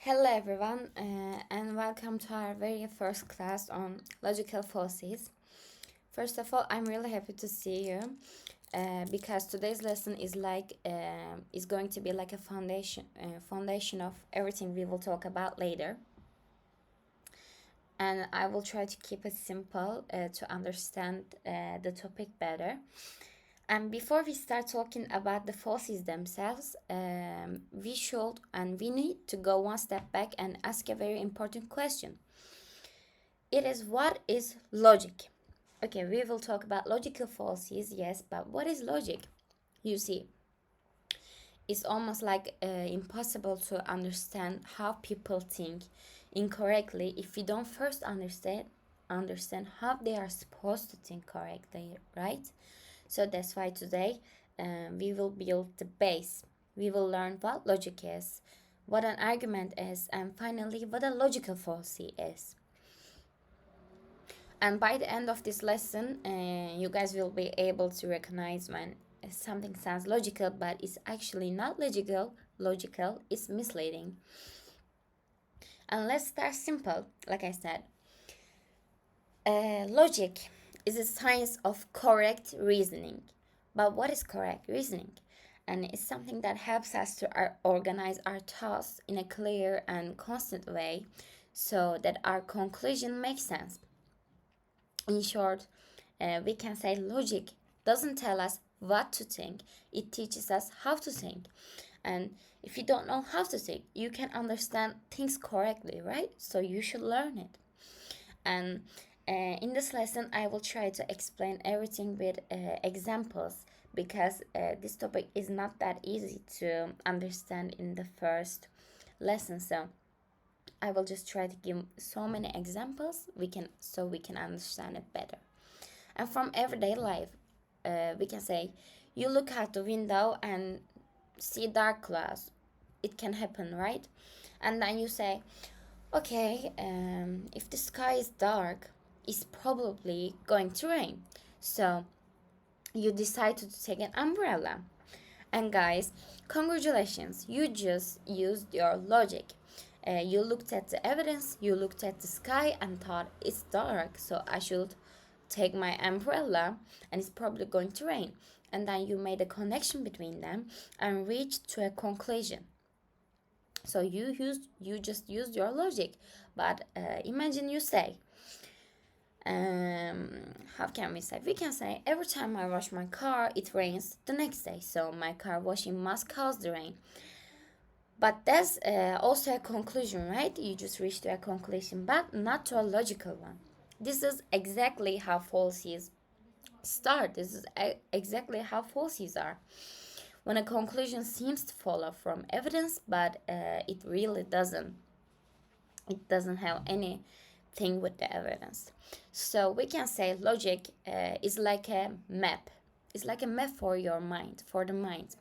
Hello everyone, and welcome to our very first class on logical fallacies. First of all, I'm really happy to see you because today's lesson is going to be like a foundation of everything we will talk about later. And I will try to keep it simple to understand the topic better. And before we start talking about the fallacies themselves, we need to go one step back and ask a very important question. It is, what is logic? Okay, we will talk about logical fallacies, yes, but what is logic? You see, it's almost like impossible to understand how people think incorrectly if we don't first understand how they are supposed to think correctly, right? So that's why today we will build the base. We will learn what logic is, what an argument is, and finally what a logical fallacy is. And by the end of this lesson, you guys will be able to recognize when something sounds logical but it's actually not logical, it's misleading. And let's start simple. Like I said, logic is a science of correct reasoning. But what is correct reasoning? And it's something that helps us to organize our thoughts in a clear and constant way so that our conclusion makes sense. In short, we can say logic doesn't tell us what to think, it teaches us how to think. And if you don't know how to think, you can understand things correctly, right? So you should learn it. And in this lesson, I will try to explain everything with examples because this topic is not that easy to understand in the first lesson. So I will just try to give so many examples we can understand it better. And from everyday life, we can say you look out the window and see dark clouds. It can happen, right? And then you say, okay, if the sky is dark, it's probably going to rain. So you decide to take an umbrella. And guys, congratulations, you just used your logic. You looked at the evidence, you looked at the sky and thought it's dark, so I should take my umbrella and it's probably going to rain. And then you made a connection between them and reached to a conclusion. So you just used your logic. But imagine you say, how can we say? We can say every time I wash my car, it rains the next day. So my car washing must cause the rain. But that's also a conclusion, right? You just reached to a conclusion, but not to a logical one. This is exactly how fallacies start. This is exactly how fallacies are. When a conclusion seems to follow from evidence, but it really doesn't. It doesn't have anything with the evidence. So we can say logic is like a map. It's like a map for your mind, for the mind.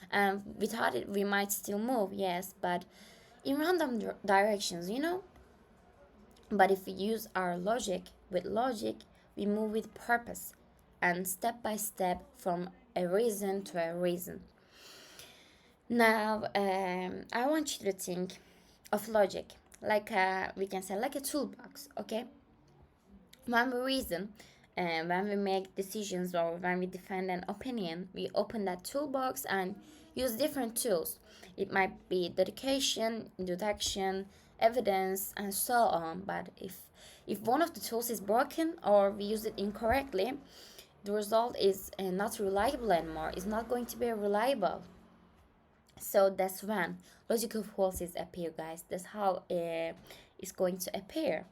And without it, we might still move, yes, but in random directions, you know. But if we use our logic, with logic, we move with purpose and step by step from a reason to a reason. Now, I want you to think of logic like we can say like a toolbox, okay? When we reason, when we make decisions or when we defend an opinion, we open that toolbox and use different tools. It might be dedication, deduction, evidence, and so on. But if one of the tools is broken or we use it incorrectly, the result is not reliable anymore. It's not going to be reliable. So that's when logical fallacies appear, guys. That's how it's going to appear.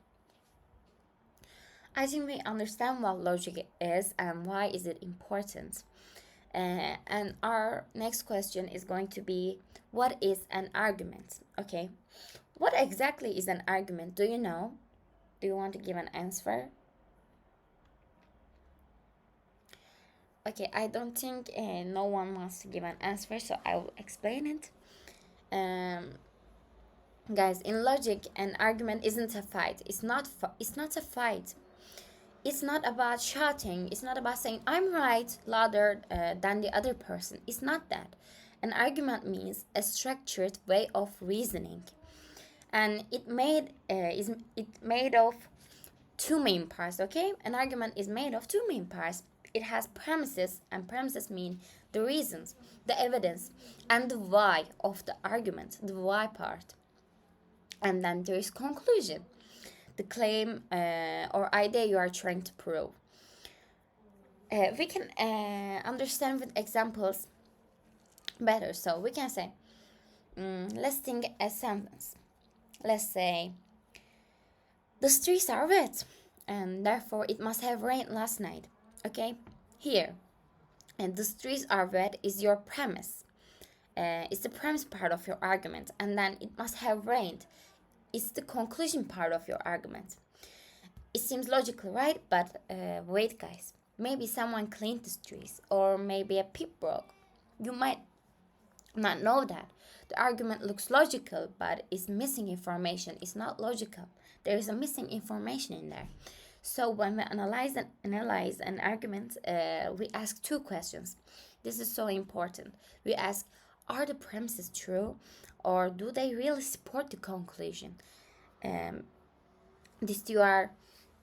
I think we understand what logic is and why is it important. And our next question is going to be, what is an argument? Okay, what exactly is an argument? Do you know? Do you want to give an answer? Okay, I don't think no one wants to give an answer, so I will explain it. Guys, in logic, an argument isn't a fight. It's not a fight. It's not about shouting. It's not about saying I'm right louder than the other person. It's not that. An argument means a structured way of reasoning. and it made of two main parts. Okay, an argument is made of two main parts. It has premises, and premises mean the reasons, the evidence, and the why of the argument, the why part. And then there is conclusion, the claim or idea you are trying to prove. We can understand with examples better. So we can say, let's think a sentence. Let's say, the streets are wet, and therefore it must have rained last night. Okay, here, and the streets are wet is your premise. It's the premise part of your argument, and then it must have rained. It's the conclusion part of your argument. It seems logical, right? But wait, guys. Maybe someone cleaned the streets, or maybe a pipe broke. You might not know that. The argument looks logical, but it's missing information. It's not logical. There is a missing information in there. So when we analyze an argument, we ask two questions. This is so important. We ask, are the premises true, or do they really support the conclusion? These two are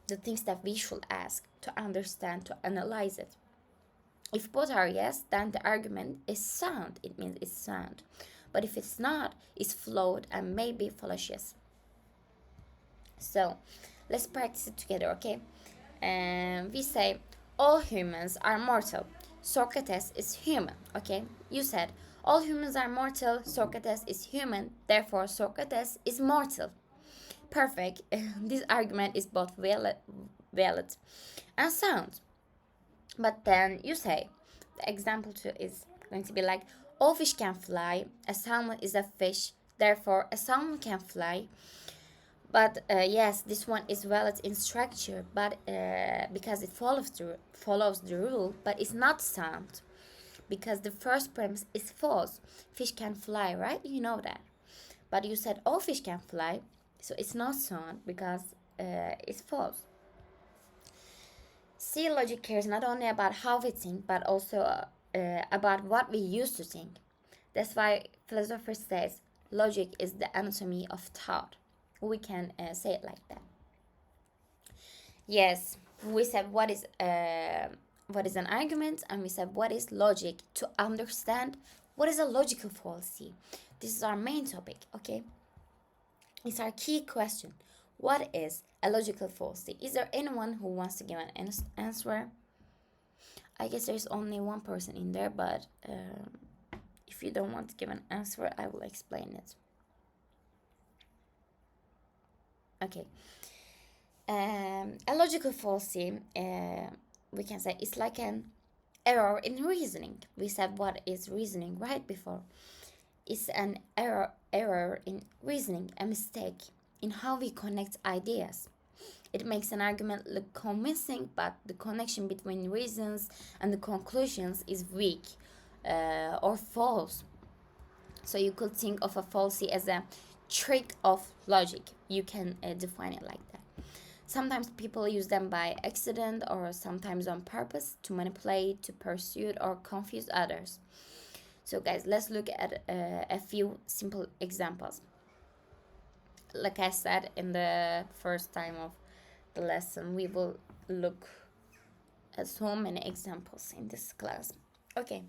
the things that we should ask to understand, to analyze it. If both are yes, then the argument is sound. It means it's sound. But if it's not, it's flawed and maybe fallacious. So let's practice it together, okay? We say all humans are mortal. Socrates is human, okay? You said all humans are mortal. Socrates is human. Therefore, Socrates is mortal. Perfect. This argument is both valid and sound. But then you say, the example two is going to be like, all fish can fly. A salmon is a fish. Therefore, a salmon can fly. But yes, this one is valid in structure, but because it follows the rule, but it's not sound, because the first premise is false. Fish can fly, right? You know that. But you said all fish can fly, so it's not sound because it's false. See, logic cares not only about how we think, but also about what we used to think. That's why philosopher says logic is the anatomy of thought. We can say it like that. Yes, we said what is an argument, and we said what is logic to understand what is a logical fallacy. This is our main topic, okay? It's our key question. What is a logical fallacy? Is there anyone who wants to give an answer? I guess there's only one person in there, but if you don't want to give an answer, I will explain it. Okay. A logical fallacy, we can say, is like an error in reasoning. We said what is reasoning right before. It's an error in reasoning, a mistake in how we connect ideas. It makes an argument look convincing, but the connection between reasons and the conclusions is weak or false. So you could think of a fallacy as a trick of logic. You can define it like that. Sometimes people use them by accident, or sometimes on purpose, to manipulate, to pursue, or confuse others. So guys, let's look at a few simple examples. Like I said in the first time of the lesson, we will look at so many examples in this class. Okay.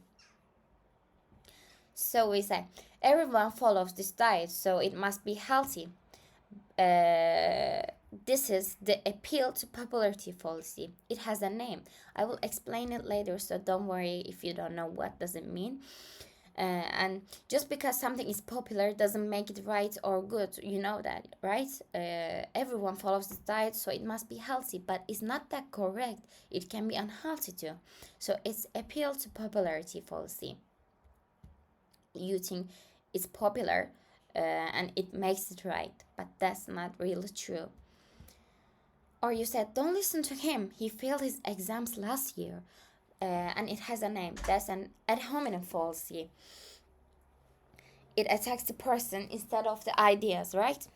So we say, everyone follows this diet, so it must be healthy. This is the appeal to popularity fallacy. It has a name. I will explain it later, so don't worry if you don't know what does it mean. And just because something is popular doesn't make it right or good. You know that, right? Everyone follows this diet, so it must be healthy. But it's not that correct. It can be unhealthy too. So it's appeal to popularity fallacy. You think it's popular and it makes it right, but that's not really true. Or you said, don't listen to him. He failed his exams last year. And it has a name. That's an ad hominem fallacy. It attacks the person instead of the ideas, right?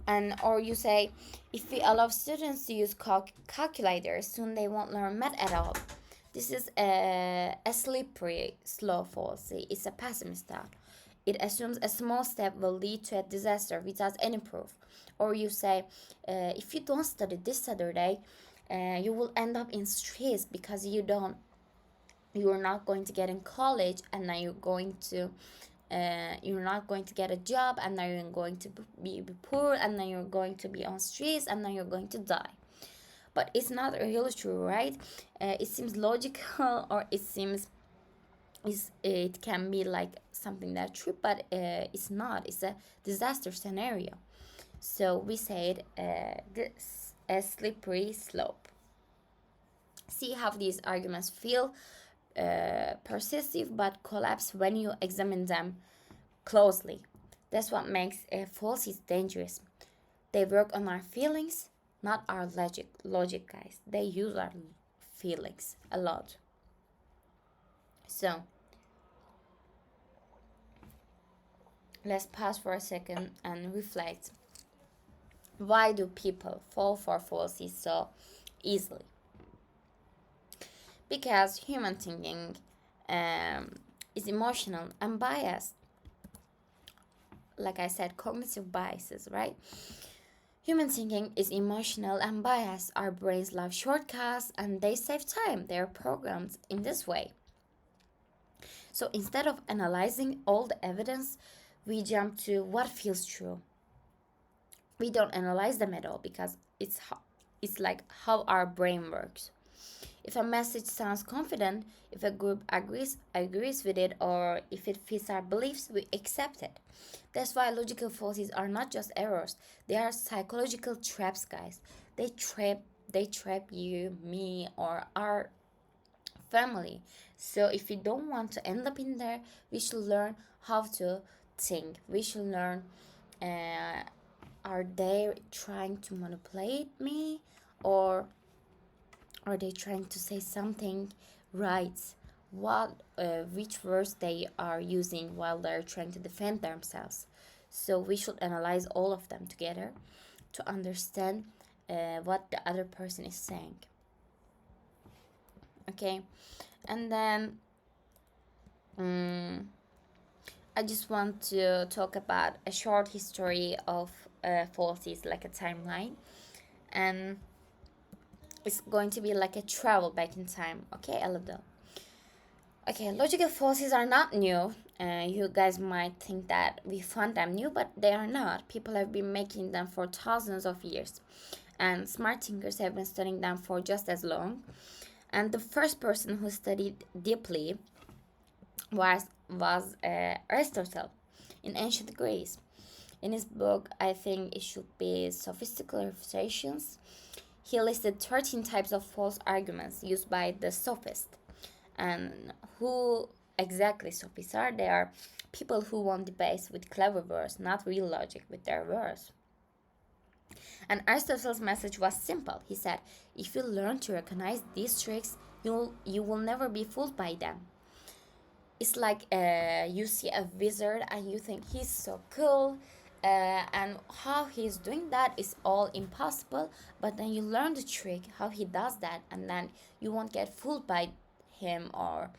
And or you say, if we allow students to use calculators, soon they won't learn math at all. This is a slippery, slow fallacy. It's a pessimist thought. It assumes a small step will lead to a disaster without any proof. Or you say, if you don't study this Saturday, you will end up in streets because you're not going to get in college, and now you're not going to get a job, and now you're going to be poor, and then you're going to be on streets, and then you're going to die. But it's not really true, right? It seems logical, or it can be like something that's true, but it's not. It's a disaster scenario. So we said this a slippery slope. See how these arguments feel persistive but collapse when you examine them closely. That's what makes falsies dangerous. They work on our feelings, not our logic, guys. They use our feelings a lot. So let's pause for a second and reflect. Why do people fall for falsies so easily? Because human thinking is emotional and biased. Like I said, cognitive biases, right? Human thinking is emotional and biased. Our brains love shortcuts and they save time. They are programmed in this way. So instead of analyzing all the evidence, we jump to what feels true. We don't analyze them at all because it's like how our brain works. If a message sounds confident, if a group agrees with it, or if it fits our beliefs, we accept it. That's why logical falsies are not just errors; they are psychological traps, guys. They trap you, me, or our family. So if you don't want to end up in there, we should learn how to think. We should learn. Are they trying to manipulate me, or are they trying to say something right? Which words they are using while they're trying to defend themselves? So we should analyze all of them together to understand what the other person is saying. Okay, and then I just want to talk about a short history of falsies, like a timeline, and it's going to be like a travel back in time. Okay, a little. Okay, logical falsies are not new. You guys might think that we found them new, but they are not. People have been making them for thousands of years, and smart thinkers have been studying them for just as long. And the first person who studied deeply was Aristotle in ancient Greece. In his book, I think it should be Sophistical, he listed 13 types of false arguments used by the sophists. And who exactly sophists are? They are people who won debates with clever words, not real logic with their words. And Aristotle's message was simple. He said, if you learn to recognize these tricks, you will never be fooled by them. It's like you see a wizard and you think he's so cool, and how he's doing that is all impossible, but then you learn the trick how he does that, and then you won't get fooled by him or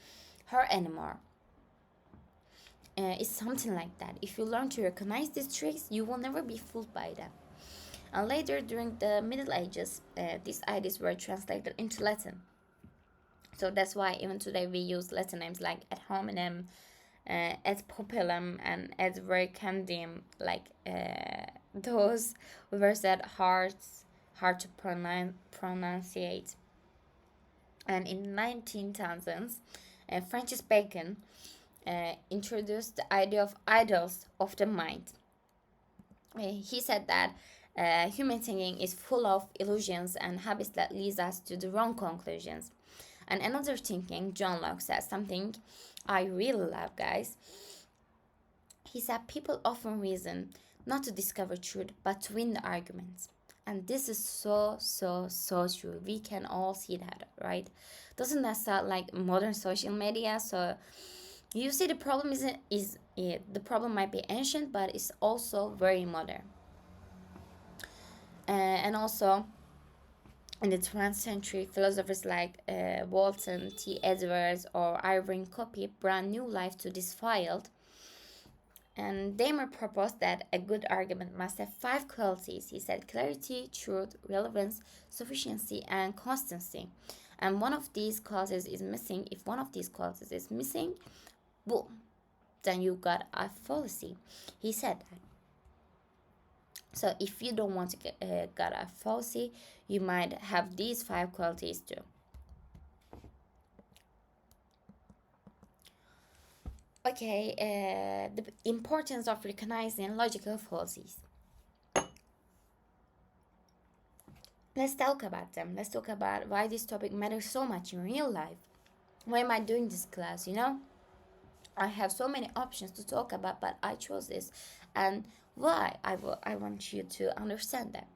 her anymore. It's something like that. If you learn to recognize these tricks, you will never be fooled by them. And later, during the Middle Ages, these ideas were translated into Latin. So that's why even today we use Latin names like ad hominem, ad populum, and ad verecundium, like those words that hard to pronunciate. And in 19,000s, Francis Bacon introduced the idea of idols of the mind. He said that human thinking is full of illusions and habits that leads us to the wrong conclusions. And another thinking, John Locke, says something I really love, guys. He said people often reason not to discover truth, but to win the arguments. And this is so true. We can all see that, right? Doesn't that sound like modern social media? So you see, the problem the problem might be ancient, but it's also very modern. And also, in the 20th century, philosophers like Walton, T. Edwards, or Irving Copy brought new life to this field. And Damer proposed that a good argument must have 5 qualities. He said clarity, truth, relevance, sufficiency, and constancy. And one of these qualities is missing. If one of these qualities is missing, boom, then you got a fallacy. He said that. So if you don't want to get a fallacy, you might have these 5 qualities too. Okay, the importance of recognizing logical fallacies. Let's talk about them. Let's talk about why this topic matters so much in real life. Why am I doing this class, I have so many options to talk about, but I chose this. And why? I want you to understand that.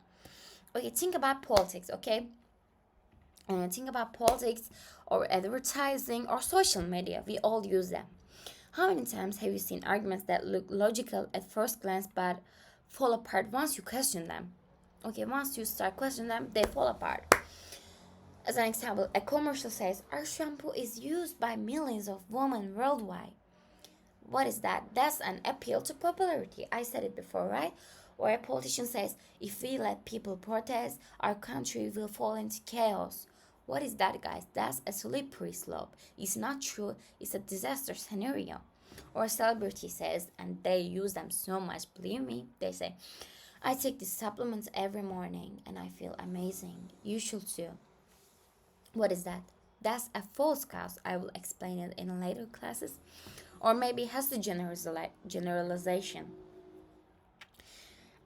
Okay, think about politics, okay? Think about politics or advertising or social media. We all use them. How many times have you seen arguments that look logical at first glance but fall apart once you question them? Okay, once you start questioning them, they fall apart. As an example, a commercial says, our shampoo is used by millions of women worldwide. What is that? That's an appeal to popularity. I said it before, right? Or a politician says, if we let people protest, our country will fall into chaos. What is that, guys? That's a slippery slope. It's not true. It's a disaster scenario. Or a celebrity says, and they use them so much, believe me, they say, I take these supplements every morning and I feel amazing. You should too. What is that? That's a false cause. I will explain it in later classes. Or maybe it has the generalization.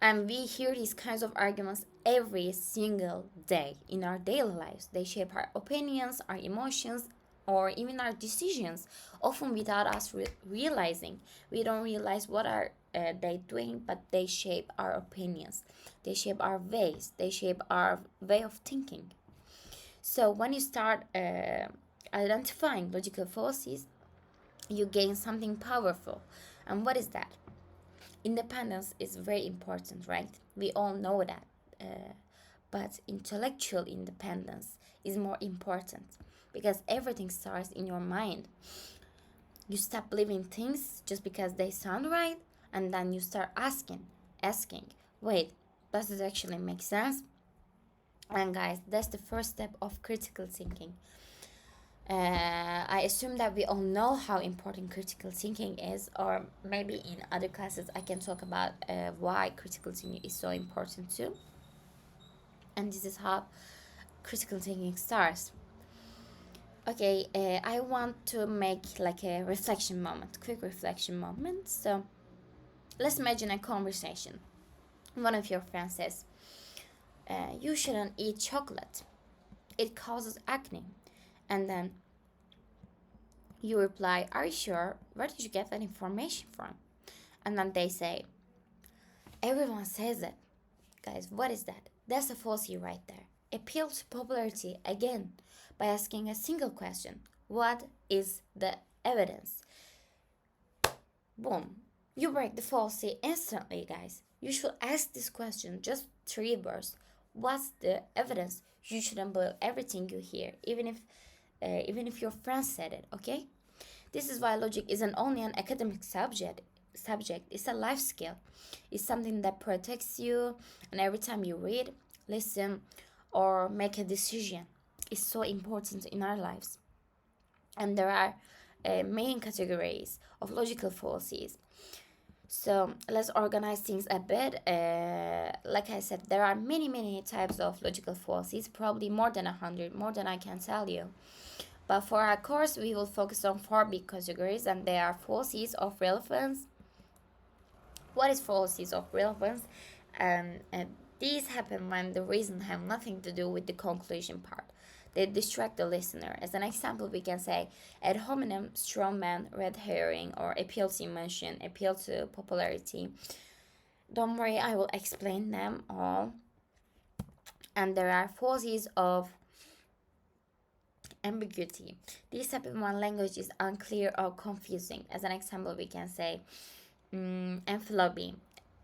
And we hear these kinds of arguments every single day in our daily lives. They shape our opinions, our emotions, or even our decisions, often without us realizing. We don't realize what are they doing, but they shape our opinions. They shape our ways. They shape our way of thinking. So when you start identifying logical fallacies, you gain something powerful. And what is that? Independence is very important, right? We all know that. But intellectual independence is more important because everything starts in your mind. You stop believing things just because they sound right, and then you start asking, wait, does this actually make sense? And guys, that's the first step of critical thinking. I assume that we all know how important critical thinking is, or maybe in other classes I can talk about why critical thinking is so important too. And this is how critical thinking starts. Okay, I want to make like a reflection moment, quick reflection moment. So let's imagine a conversation. One of your friends says, you shouldn't eat chocolate. It causes acne. And then you reply, are you sure? Where did you get that information from? And then they say, everyone says it. Guys, what is that? That's a fallacy right there. Appeal to popularity again by asking a single question. What is the evidence? Boom. You break the fallacy instantly, guys. You should ask this question, just 3 words. What's the evidence? You shouldn't believe everything you hear, even if your friend said it, okay? This is why logic isn't only an academic subject, it's a life skill. It's something that protects you, and every time you read, listen, or make a decision, it's so important in our lives. And there are main categories of logical fallacies. So let's organize things a bit. Like I said, there are many types of logical fallacies, probably more than 100, more than I can tell you. But for our course, we will focus on 4 big categories, and they are fallacies of relevance. What is fallacies of relevance? And these happen when the reason have nothing to do with the conclusion part. They distract the listener. As an example, we can say ad hominem, strongman, red herring, or appeal to emotion, appeal to popularity. Don't worry, I will explain them all. And there are fallacies of ambiguity. These happen when language is unclear or confusing. As an example, we can say amphiloby.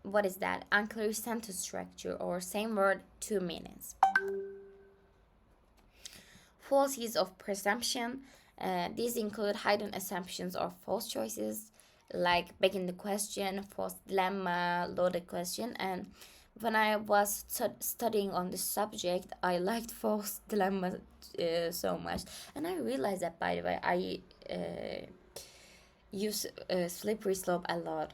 What is that? Unclear sentence structure, or same word, 2 meanings. Fallacies of presumption. These include hidden assumptions or false choices. like begging the question, false dilemma, loaded question. And when I was studying on this subject, I liked false dilemma so much. And I realized that, by the way, I use slippery slope a lot,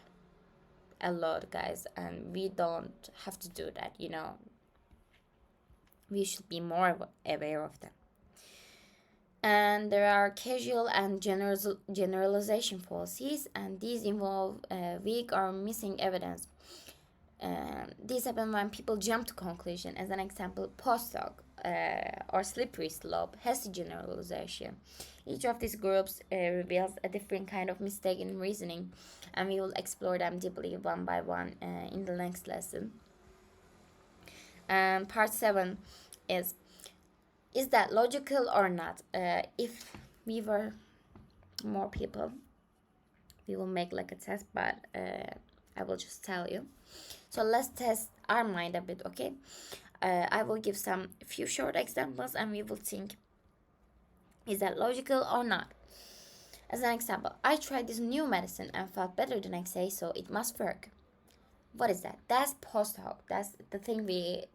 guys, and we don't have to do that, you know. We should be more aware of them. And there are causal and generalization fallacies, and these involve weak or missing evidence. These happen when people jump to conclusion. As an example, post hoc or slippery slope, hasty generalization. Each of these groups reveals a different kind of mistake in reasoning, and we will explore them deeply one by one in the next lesson. And part 7 is that logical or not? If we were more people, we will make like a test, but I will just tell you. So let's test our mind a bit, okay? I will give some few short examples, and we will think, is that logical or not? As an example, I tried this new medicine and felt better the next day, so it must work. What is that? That's post hoc. That's the thing we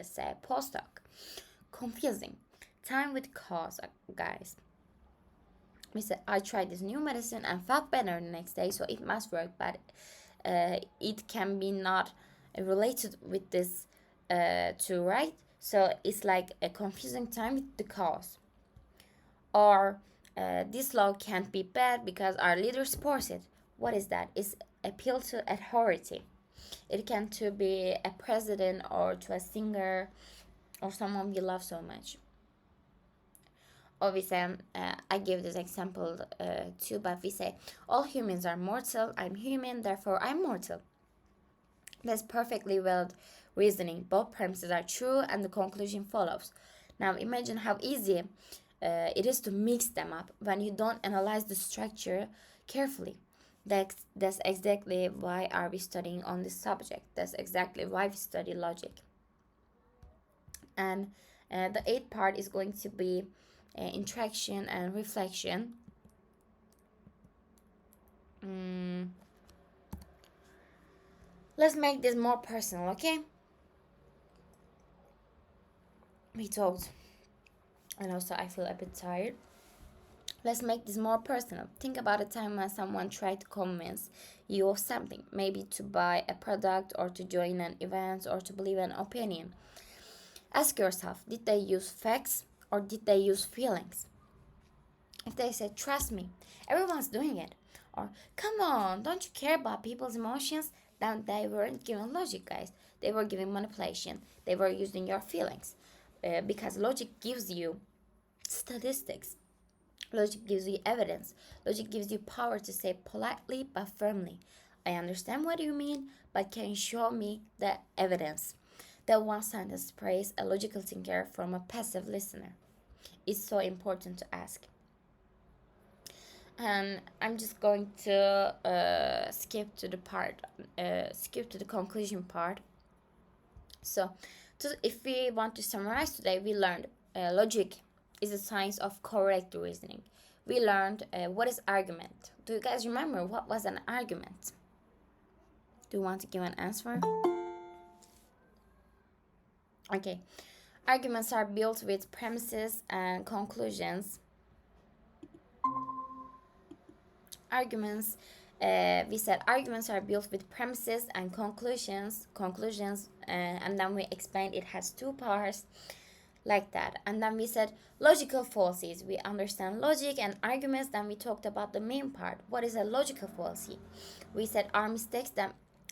say, post hoc. Confusing. Time with cause, guys. We said, I tried this new medicine and felt better the next day, so it must work, but it can be not related with this too, right? So it's like a confusing time with the cause. Or this law can't be bad because our leaders force it. What is that? It's appeal to authority. It can to be a president or to a singer or someone we love so much. Obviously, I give this example too, but we say all humans are mortal. I'm human, therefore I'm mortal. That's perfectly valid reasoning. Both premises are true, and the conclusion follows. Now imagine how easy it is to mix them up when you don't analyze the structure carefully. That's exactly why are we studying on this subject. That's exactly why we study logic. And the 8th part is going to be interaction and reflection. Let's make this more personal, okay? We talked, and also I feel a bit tired. Let's make this more personal. Think about a time when someone tried to convince you of something, maybe to buy a product or to join an event or to believe an opinion. Ask yourself, did they use facts or did they use feelings? If they said, trust me, everyone's doing it, or come on, don't you care about people's emotions, then they weren't giving logic, guys. They were giving manipulation. They were using your feelings. Because logic gives you statistics. Logic gives you evidence. Logic gives you power to say politely but firmly, I understand what you mean, but can you show me the evidence? That one sentence separates a logical thinker from a passive listener. It's so important to ask. And I'm just going to skip to the conclusion part. So, if we want to summarize today, we learned logic is a science of correct reasoning. We learned what is argument. Do you guys remember what was an argument? Do you want to give an answer? Okay. Arguments are built with premises and conclusions. We said arguments are built with premises and conclusions, and then we explained it has 2 parts, like that. And then we said logical fallacies. We understand logic and arguments. Then we talked about the main part. What is a logical fallacy? We said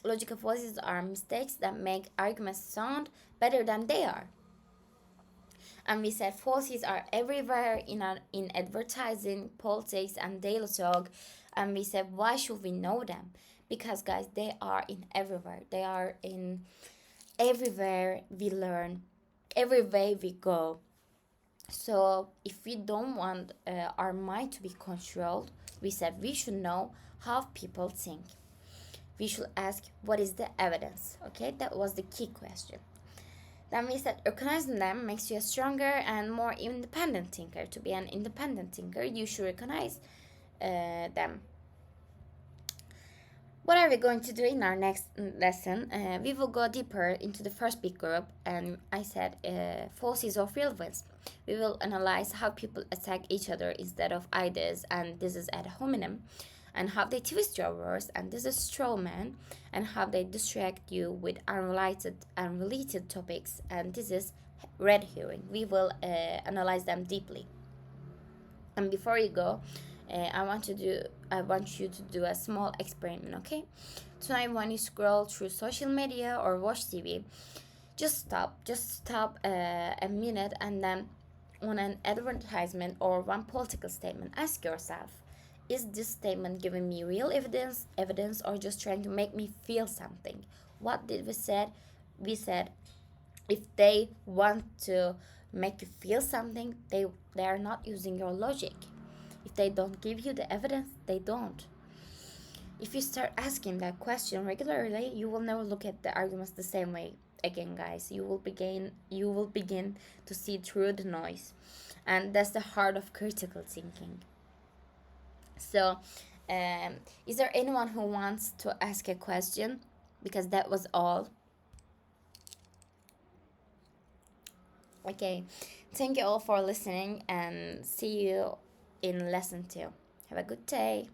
logical fallacies are mistakes that make arguments sound better than they are. And we said fallacies are everywhere in advertising, politics, and daily talk. And we said, why should we know them? Because, guys, they are in everywhere. They are in everywhere we learn, every way we go. So if we don't want our mind to be controlled, we said we should know how people think. We should ask, what is the evidence? Okay, that was the key question. Then we said recognizing them makes you a stronger and more independent thinker. To be an independent thinker, you should recognize them. What are we going to do in our next lesson? We will go deeper into the first big group, and I said fallacies of relevance. We will analyze how people attack each other instead of ideas, and this is ad hominem, and how they twist your words, and this is straw man, and how they distract you with unrelated topics, and this is red herring. We will analyze them deeply. And before you go, I want you to do a small experiment, okay? Tonight, when you scroll through social media or watch TV, just stop a minute, and then on an advertisement or one political statement, ask yourself, is this statement giving me real evidence, or just trying to make me feel something? What did we said? We said if they want to make you feel something, they are not using your logic. If they don't give you the evidence, they don't. If you start asking that question regularly, you will never look at the arguments the same way again, guys. You will begin to see through the noise, and that's the heart of critical thinking. So, is there anyone who wants to ask a question? Because that was all. Okay, thank you all for listening, and see you in lesson 2. Have a good day.